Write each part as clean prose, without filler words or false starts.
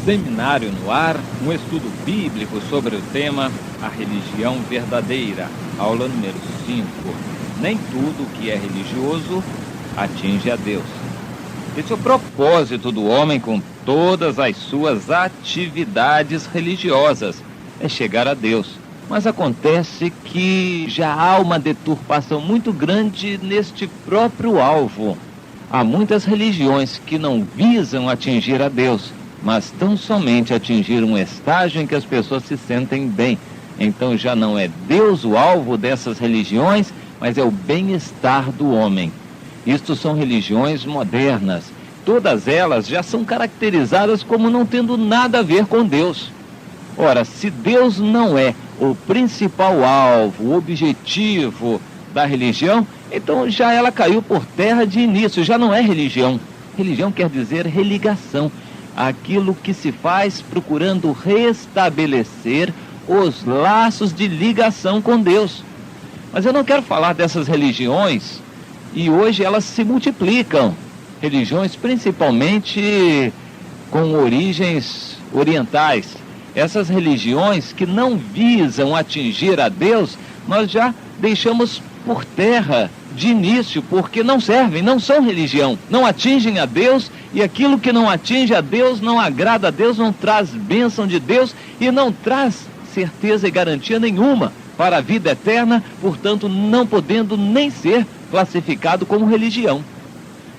Seminário no Ar, um estudo bíblico sobre o tema A Religião Verdadeira, aula número 5. Nem tudo que é religioso atinge a Deus. Esse é o propósito do homem com todas as suas atividades religiosas, é chegar a Deus. Mas acontece que já há uma deturpação muito grande neste próprio alvo. Há muitas religiões que não visam atingir a Deus, mas tão somente atingir um estágio em que as pessoas se sentem bem. Então já não é Deus o alvo dessas religiões, mas é o bem-estar do homem. Isto são religiões modernas. Todas elas já são caracterizadas como não tendo nada a ver com Deus. Ora, se Deus não é o principal alvo, o objetivo da religião, então já ela caiu por terra de início, já não é religião. Religião quer dizer religação, aquilo que se faz procurando restabelecer os laços de ligação com Deus. Mas eu não quero falar dessas religiões, e hoje elas se multiplicam. Religiões principalmente com origens orientais. Essas religiões que não visam atingir a Deus, nós já deixamos por terra de início, porque não servem, não são religião, não atingem a Deus, e aquilo que não atinge a Deus, não agrada a Deus, não traz bênção de Deus e não traz certeza e garantia nenhuma para a vida eterna, portanto não podendo nem ser classificado como religião.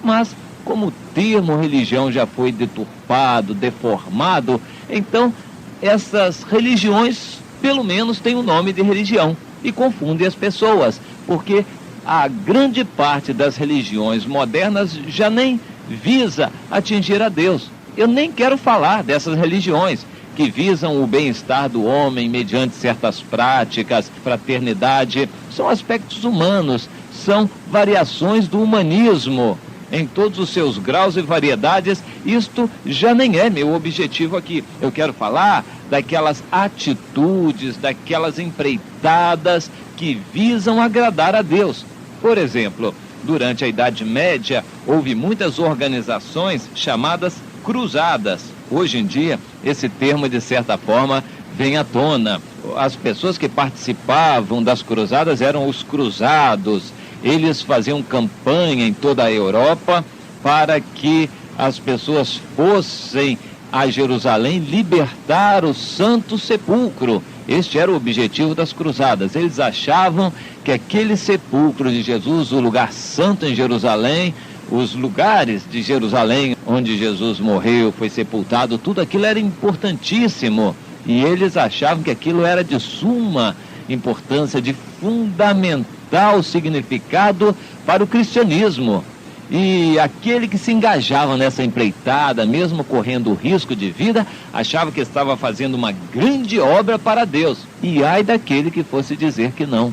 Mas como o termo religião já foi deturpado, deformado, então essas religiões pelo menos têm o nome de religião e confundem as pessoas, porque a grande parte das religiões modernas já nem visa atingir a Deus. Eu nem quero falar dessas religiões que visam o bem-estar do homem mediante certas práticas, fraternidade. São aspectos humanos, são variações do humanismo em todos os seus graus e variedades. Isto já nem é meu objetivo aqui. Eu quero falar daquelas atitudes, daquelas empreitadas que visam agradar a Deus. Por exemplo, durante a Idade Média, houve muitas organizações chamadas cruzadas. Hoje em dia, esse termo, de certa forma, vem à tona. As pessoas que participavam das cruzadas eram os cruzados. Eles faziam campanha em toda a Europa para que as pessoas fossem a Jerusalém libertar o Santo Sepulcro. Este era o objetivo das cruzadas. Eles achavam que aquele sepulcro de Jesus, o lugar santo em Jerusalém, os lugares de Jerusalém onde Jesus morreu, foi sepultado, tudo aquilo era importantíssimo. E eles achavam que aquilo era de suma importância, de fundamental significado para o cristianismo. E aquele que se engajava nessa empreitada, mesmo correndo risco de vida, achava que estava fazendo uma grande obra para Deus. E ai daquele que fosse dizer que não.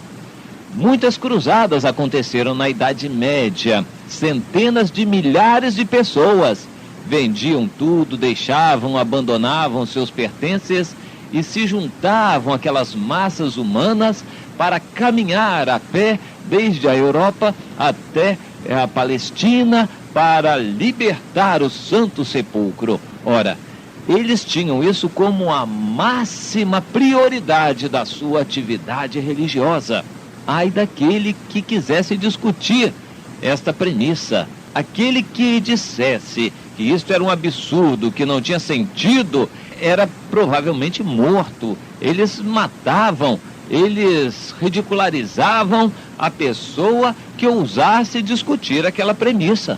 Muitas cruzadas aconteceram na Idade Média. Centenas de milhares de pessoas vendiam tudo, deixavam, abandonavam seus pertences e se juntavam àquelas massas humanas para caminhar a pé desde a Europa até a Palestina para libertar o Santo Sepulcro. Ora, eles tinham isso como a máxima prioridade da sua atividade religiosa. Ai daquele que quisesse discutir esta premissa. Aquele que dissesse que isto era um absurdo, que não tinha sentido, era provavelmente morto. Eles matavam, eles ridicularizavam a pessoa que ousasse discutir aquela premissa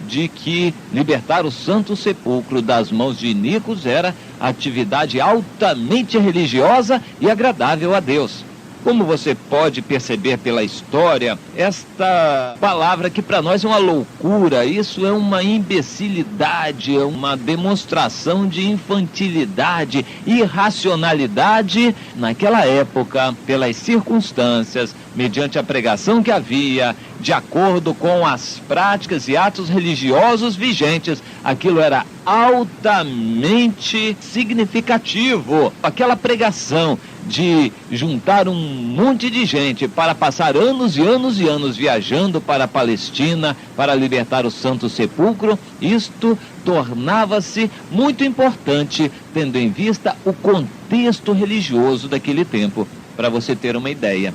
de que libertar o Santo Sepulcro das mãos de iníquos era atividade altamente religiosa e agradável a Deus. Como você pode perceber pela história, esta palavra que para nós é uma loucura, isso é uma imbecilidade, é uma demonstração de infantilidade, irracionalidade naquela época, pelas circunstâncias, mediante a pregação que havia, de acordo com as práticas e atos religiosos vigentes. Aquilo era altamente significativo. Aquela pregação de juntar um monte de gente para passar anos e anos e anos viajando para a Palestina para libertar o Santo Sepulcro, isto tornava-se muito importante, tendo em vista o contexto religioso daquele tempo, para você ter uma ideia.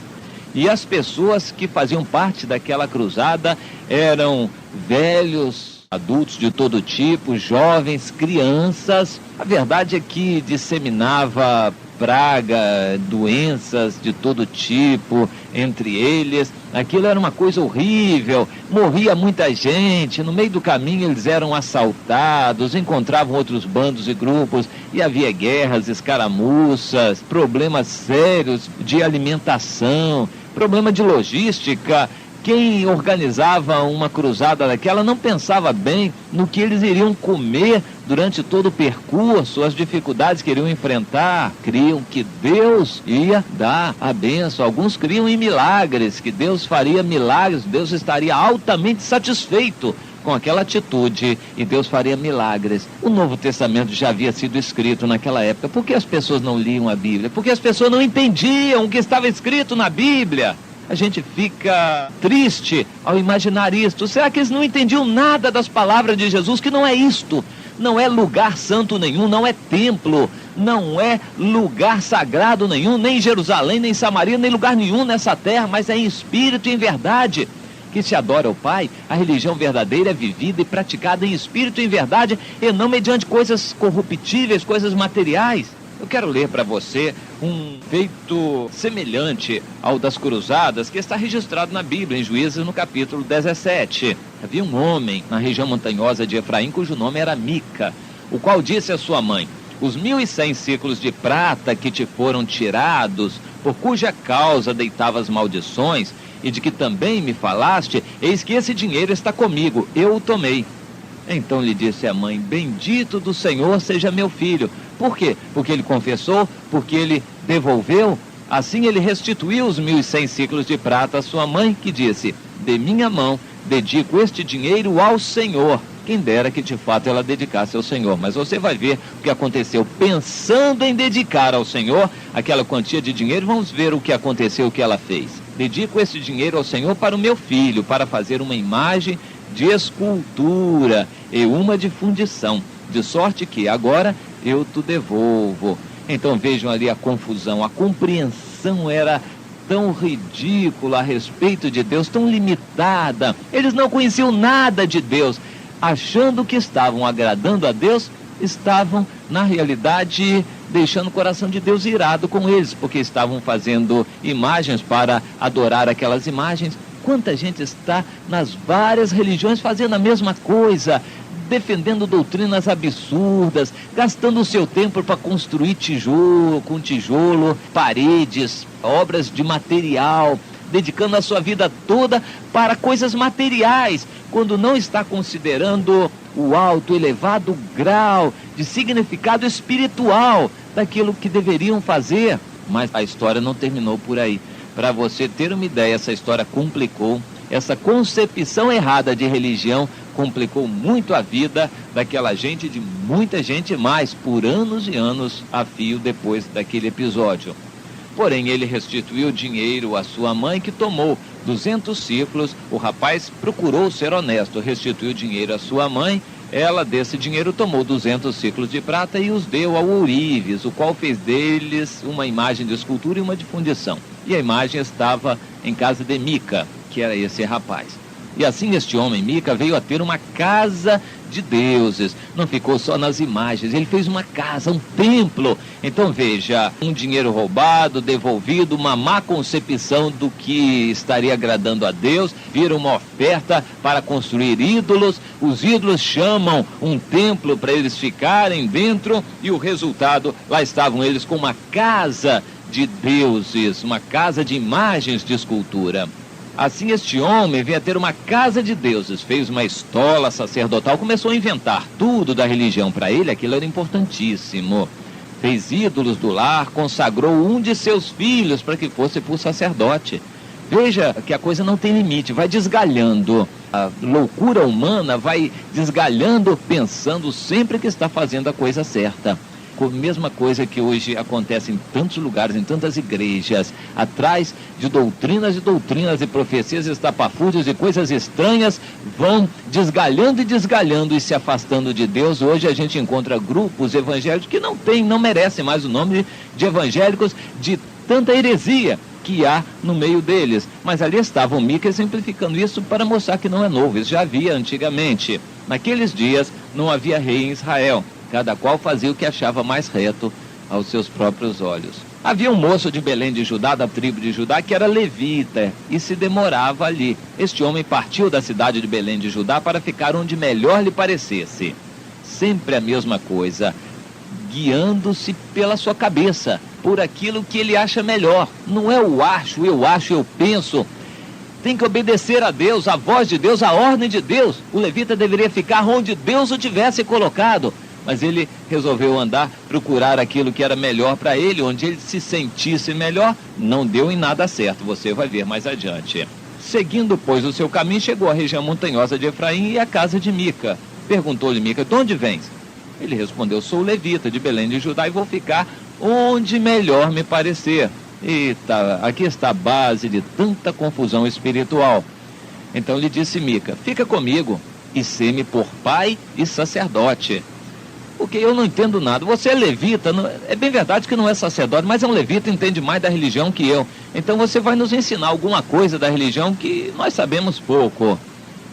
E as pessoas que faziam parte daquela cruzada eram velhos, adultos de todo tipo, jovens, crianças. A verdade é que disseminava praga, doenças de todo tipo entre eles. Aquilo era uma coisa horrível, morria muita gente, no meio do caminho eles eram assaltados, encontravam outros bandos e grupos e havia guerras, escaramuças, problemas sérios de alimentação, problema de logística. Quem organizava uma cruzada daquela não pensava bem no que eles iriam comer durante todo o percurso, as dificuldades que iriam enfrentar. Criam que Deus ia dar a bênção. Alguns criam em milagres, que Deus faria milagres, Deus estaria altamente satisfeito com aquela atitude e Deus faria milagres. O Novo Testamento já havia sido escrito naquela época. Por que as pessoas não liam a Bíblia? Porque as pessoas não entendiam o que estava escrito na Bíblia. A gente fica triste ao imaginar isto. Será que eles não entendiam nada das palavras de Jesus? Que não é isto, não é lugar santo nenhum, não é templo, não é lugar sagrado nenhum, nem em Jerusalém, nem em Samaria, nem lugar nenhum nessa terra, mas é em espírito e em verdade que se adora o Pai. A religião verdadeira é vivida e praticada em espírito e em verdade, e não mediante coisas corruptíveis, coisas materiais. Eu quero ler para você um feito semelhante ao das cruzadas que está registrado na Bíblia, em Juízes, no capítulo 17. Havia um homem na região montanhosa de Efraim, cujo nome era Mica, o qual disse à sua mãe: os 1.100 ciclos de prata que te foram tirados, por cuja causa deitavas maldições, e de que também me falaste, eis que esse dinheiro está comigo, eu o tomei. Então lhe disse a mãe: bendito do Senhor seja meu filho. Por quê? Porque ele confessou, porque ele devolveu. Assim ele restituiu os 1.100 ciclos de prata à sua mãe, que disse: de minha mão dedico este dinheiro ao Senhor. Quem dera que de fato ela dedicasse ao Senhor. Mas você vai ver o que aconteceu. Pensando em dedicar ao Senhor aquela quantia de dinheiro, vamos ver o que aconteceu, o que ela fez. Dedico esse dinheiro ao Senhor para o meu filho, para fazer uma imagem de escultura e uma de fundição, de sorte que agora eu te devolvo. Então vejam ali a confusão, a compreensão era tão ridícula a respeito de Deus, tão limitada. Eles não conheciam nada de Deus, achando que estavam agradando a Deus, estavam na realidade deixando o coração de Deus irado com eles, porque estavam fazendo imagens para adorar aquelas imagens. Quanta gente está nas várias religiões fazendo a mesma coisa, defendendo doutrinas absurdas, gastando o seu tempo para construir tijolo, com tijolo, paredes, obras de material, dedicando a sua vida toda para coisas materiais, quando não está considerando o alto, elevado grau de significado espiritual daquilo que deveriam fazer. Mas a história não terminou por aí. Para você ter uma ideia, essa história complicou, essa concepção errada de religião complicou muito a vida daquela gente, de muita gente mais, por anos e anos a fio depois daquele episódio. Porém, ele restituiu o dinheiro à sua mãe, que tomou 200 ciclos. O rapaz procurou ser honesto, restituiu o dinheiro à sua mãe. Ela, desse dinheiro, tomou 200 ciclos de prata e os deu ao ourives, o qual fez deles uma imagem de escultura e uma de fundição. E a imagem estava em casa de Mica, que era esse rapaz. E assim este homem, Mica, veio a ter uma casa de deuses. Não ficou só nas imagens, ele fez uma casa, um templo. Então veja, um dinheiro roubado, devolvido, uma má concepção do que estaria agradando a Deus, vira uma oferta para construir ídolos. Os ídolos chamam um templo para eles ficarem dentro, e o resultado, lá estavam eles com uma casa de deuses, uma casa de imagens de escultura. Assim este homem veio a ter uma casa de deuses, fez uma estola sacerdotal, começou a inventar tudo da religião. Para ele aquilo era importantíssimo. Fez ídolos do lar, consagrou um de seus filhos para que fosse por sacerdote. Veja que a coisa não tem limite, vai desgalhando. A loucura humana vai desgalhando, pensando sempre que está fazendo a coisa certa. mesma coisa que hoje acontece em tantos lugares, em tantas igrejas, atrás de doutrinas e profecias estapafúrdias e coisas estranhas, vão desgalhando e se afastando de Deus. Hoje a gente encontra grupos evangélicos que não merecem mais o nome de evangélicos, de tanta heresia que há no meio deles. Mas ali estava o Mica exemplificando isso para mostrar que não é novo, isso já havia antigamente. Naqueles dias não havia rei em Israel, cada qual fazia o que achava mais reto aos seus próprios olhos. Havia um moço de Belém de Judá, da tribo de Judá, que era levita e se demorava ali. Este homem partiu da cidade de Belém de Judá para ficar onde melhor lhe parecesse. Sempre a mesma coisa, guiando-se pela sua cabeça, por aquilo que ele acha melhor. Não é o acho, eu penso. Tem que obedecer a Deus, a voz de Deus, a ordem de Deus. O levita deveria ficar onde Deus o tivesse colocado. Mas ele resolveu procurar aquilo que era melhor para ele, onde ele se sentisse melhor. Não deu em nada certo, você vai ver mais adiante. Seguindo, pois, o seu caminho, chegou à região montanhosa de Efraim e à casa de Mica. Perguntou-lhe Mica: de onde vens? Ele respondeu: sou levita de Belém de Judá e vou ficar onde melhor me parecer. Eita, aqui está a base de tanta confusão espiritual. Então lhe disse Mica: fica comigo e sê-me por pai e sacerdote. Porque eu não entendo nada. Você é levita, é bem verdade que não é sacerdote, mas é um levita, entende mais da religião que eu. Então você vai nos ensinar alguma coisa da religião que nós sabemos pouco.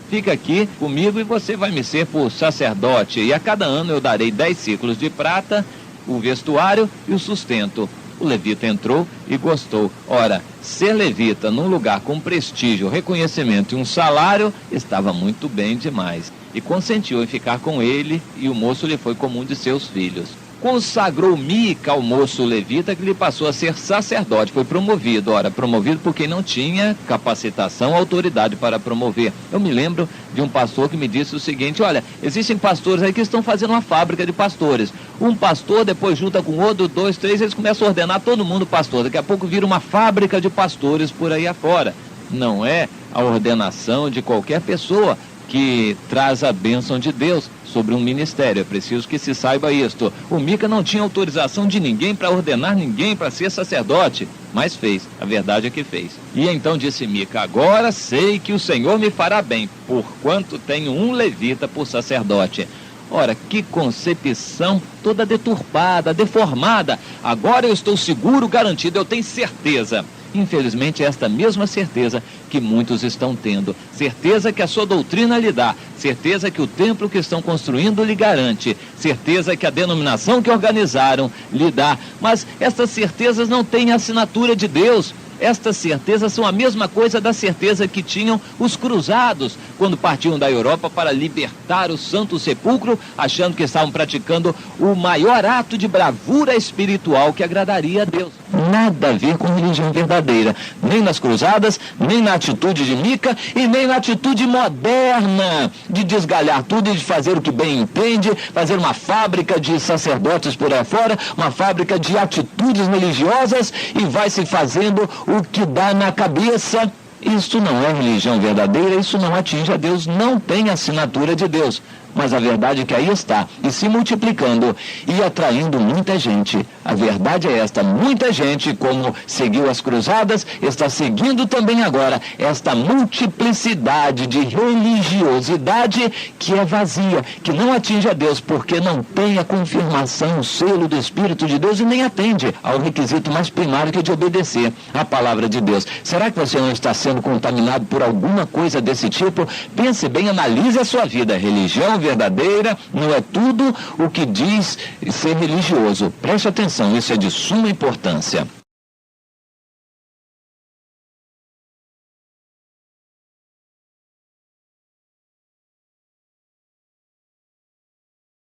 Fica aqui comigo e você vai me ser por sacerdote. E a cada ano eu darei 10 ciclos de prata, o vestuário e o sustento. O levita entrou e gostou. Ora, ser levita num lugar com prestígio, reconhecimento e um salário estava muito bem demais. E consentiu em ficar com ele, e o moço lhe foi como um de seus filhos. Consagrou Mica ao moço levita, que lhe passou a ser sacerdote, foi promovido. Ora, promovido porque não tinha capacitação, autoridade para promover. Eu me lembro de um pastor que me disse o seguinte: olha, existem pastores aí que estão fazendo uma fábrica de pastores. Um pastor depois junta com outro, 2, 3, eles começam a ordenar todo mundo pastor. Daqui a pouco vira uma fábrica de pastores por aí afora. Não é a ordenação de qualquer pessoa que traz a bênção de Deus sobre um ministério. É preciso que se saiba isto. O Mica não tinha autorização de ninguém para ordenar ninguém para ser sacerdote, mas fez. A verdade é que fez. E então disse Mica: agora sei que o Senhor me fará bem, porquanto tenho um levita por sacerdote. Ora, que concepção toda deturpada, deformada. Agora eu estou seguro, garantido, eu tenho certeza. Infelizmente, é esta mesma certeza que muitos estão tendo. Certeza que a sua doutrina lhe dá. Certeza que o templo que estão construindo lhe garante. Certeza que a denominação que organizaram lhe dá. Mas estas certezas não têm a assinatura de Deus. Estas certezas são a mesma coisa da certeza que tinham os cruzados quando partiam da Europa para libertar o Santo Sepulcro, achando que estavam praticando o maior ato de bravura espiritual que agradaria a Deus. Nada a ver com religião verdadeira, nem nas cruzadas, nem na atitude de Mica e nem na atitude moderna de desgalhar tudo e de fazer o que bem entende, fazer uma fábrica de sacerdotes por aí fora, uma fábrica de atitudes religiosas, e vai se fazendo o que dá na cabeça. Isso não é religião verdadeira, isso não atinge a Deus, não tem assinatura de Deus. Mas a verdade é que aí está, e se multiplicando e atraindo muita gente. A verdade é esta: muita gente, como seguiu as cruzadas, está seguindo também agora esta multiplicidade de religiosidade que é vazia, que não atinge a Deus, porque não tem a confirmação, o selo do Espírito de Deus, e nem atende ao requisito mais primário, que é de obedecer à palavra de Deus. Será que você não está sendo contaminado por alguma coisa desse tipo? Pense bem, analise a sua vida. Religião verdadeira não é tudo o que diz ser religioso. Preste atenção, isso é de suma importância.